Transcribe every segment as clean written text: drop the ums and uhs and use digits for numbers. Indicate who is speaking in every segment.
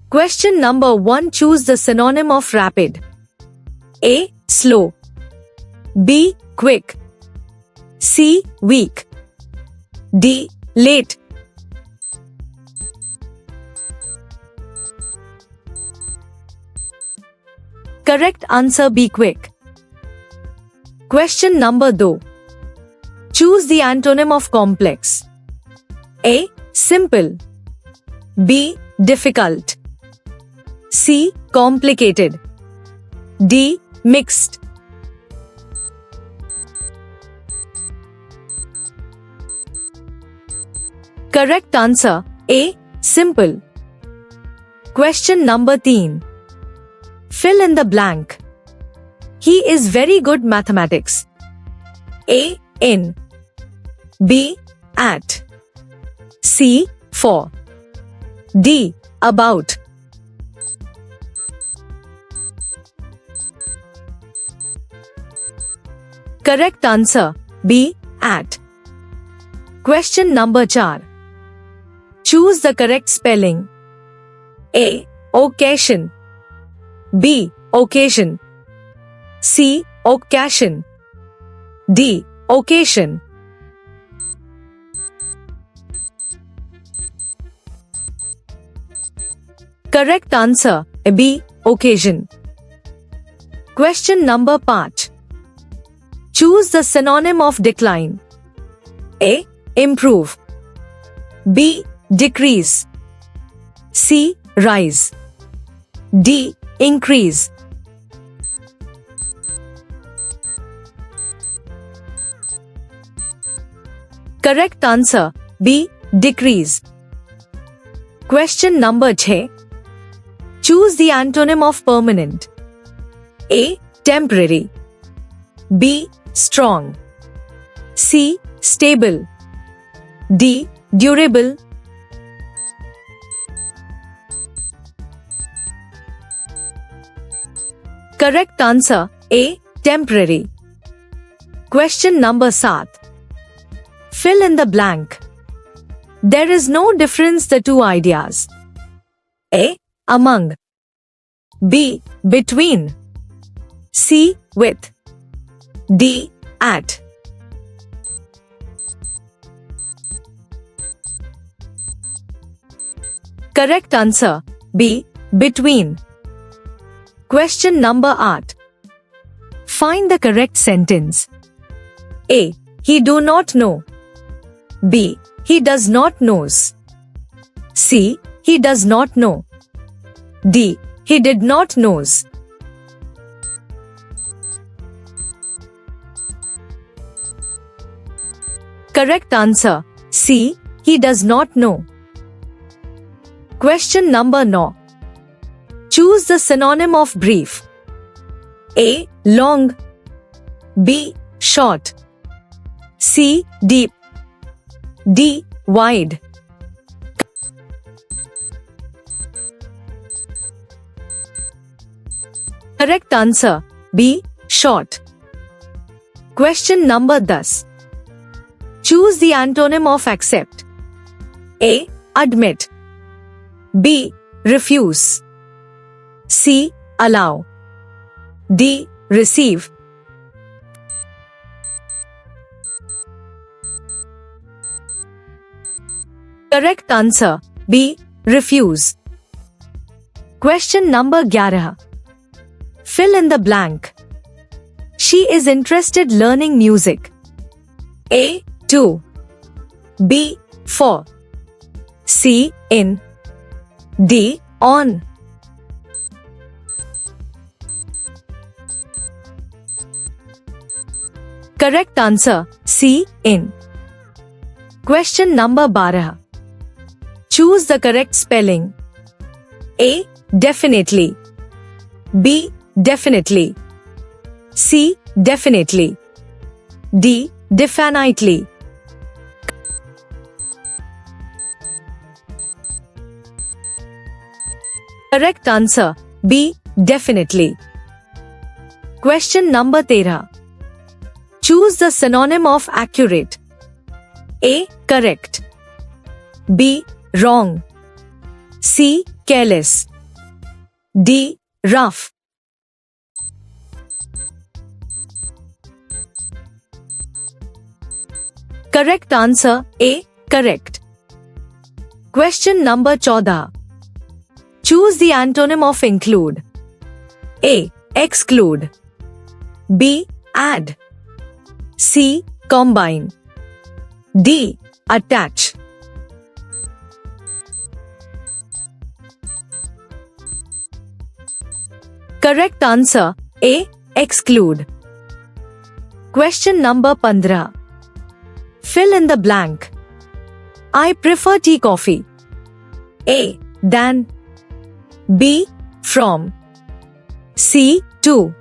Speaker 1: Question number 1. Choose the synonym of rapid. A. Slow. B. Quick. C. Weak. D. Late. Correct answer B. Quick. Question number 2. Choose the antonym of complex. A. Simple. B. Difficult. C. Complicated. D. Mixed. Correct answer A. Simple. Question number 3. Fill in the blank. He is very good mathematics. A. In. B. At. C. For. D. About. Correct answer B. At. Question number 4. Choose the correct spelling. A. Occasion. B. Occasion. C. Occasion. D. Occasion. Correct answer B. Occasion. Question number 5. Choose the synonym of decline. A. Improve. B. Decrease. C. Rise. D. Increase. Correct answer B. Decrease. Question number 6. Choose the antonym of permanent. A. Temporary. B. Strong. C. Stable. D. Durable. Correct answer A. Temporary. Question number 7. Fill in the blank. There is no difference the two ideas. A. Among. B. Between. C. With. D. At. Correct answer B. Between. Question number 8. Find the correct sentence. A. He do not know. B. He does not knows. C. He does not know. D. He did not knows. Correct answer C. He does not know. Question number 9. Choose the synonym of brief. A. Long. B. Short. C. Deep. D. Wide. Correct answer B. Short. Question number 10. Choose the antonym of accept. A. Admit. B. Refuse. C. Allow. D. Receive. Correct answer B. Refuse. Question number 11. Fill in the blank. She is interested learning music. A. To. B. For. C. In. D. On. Correct answer C. In. Question number 12. Choose the correct spelling. A. Definitely. B. Definitely. C. Definitely. D. Definitely. Correct answer B. Definitely. Question number 13. Choose the synonym of accurate. A. Correct. B. Wrong. C. Careless. D. Rough. Correct answer A. Correct. Question number 14. Choose the antonym of include. A. Exclude. B. Add. C. Combine. D. Attach. Correct answer A. Exclude. Question number 15. Fill in the blank. I prefer tea coffee. A. Than. B. From. C. To.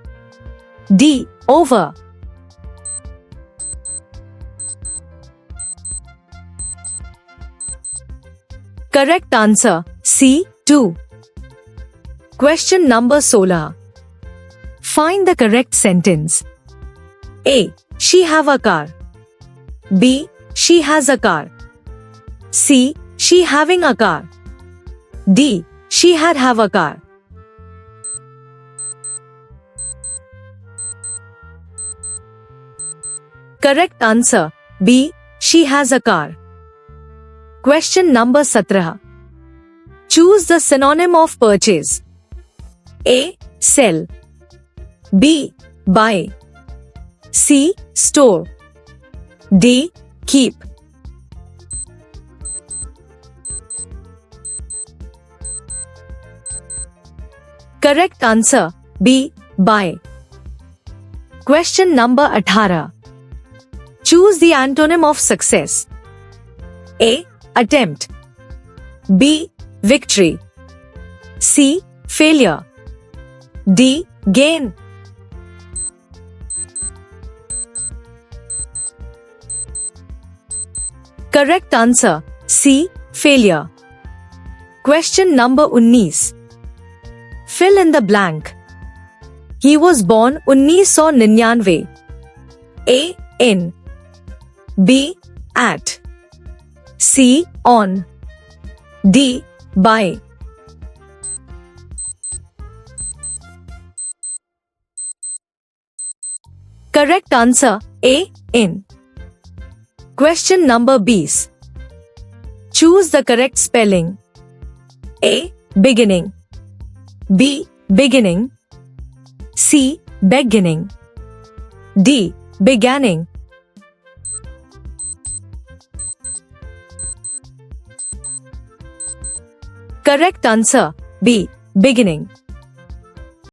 Speaker 1: D. Over. Correct answer C. To. Question number 16. Find the correct sentence. A. She have a car. B. She has a car. C. She having a car. D. She had have a car. Correct answer B. She has a car. Question number 17. Choose the synonym of purchase. A. Sell. B. Buy. C. Store. D. Keep. Correct answer B. Buy. Question number 18. Choose the antonym of success. A. Attempt. B. Victory. C. Failure. D. Gain. Correct answer C. Failure. Question number 19. Fill in the blank. He was born 1999. A. In. B. At. C. On. D. By. Correct answer A. In. Question number 20. Choose the correct spelling. A. Beginning. B. Beginning. C. Beginning. D. Beginning. Correct answer B. Beginning.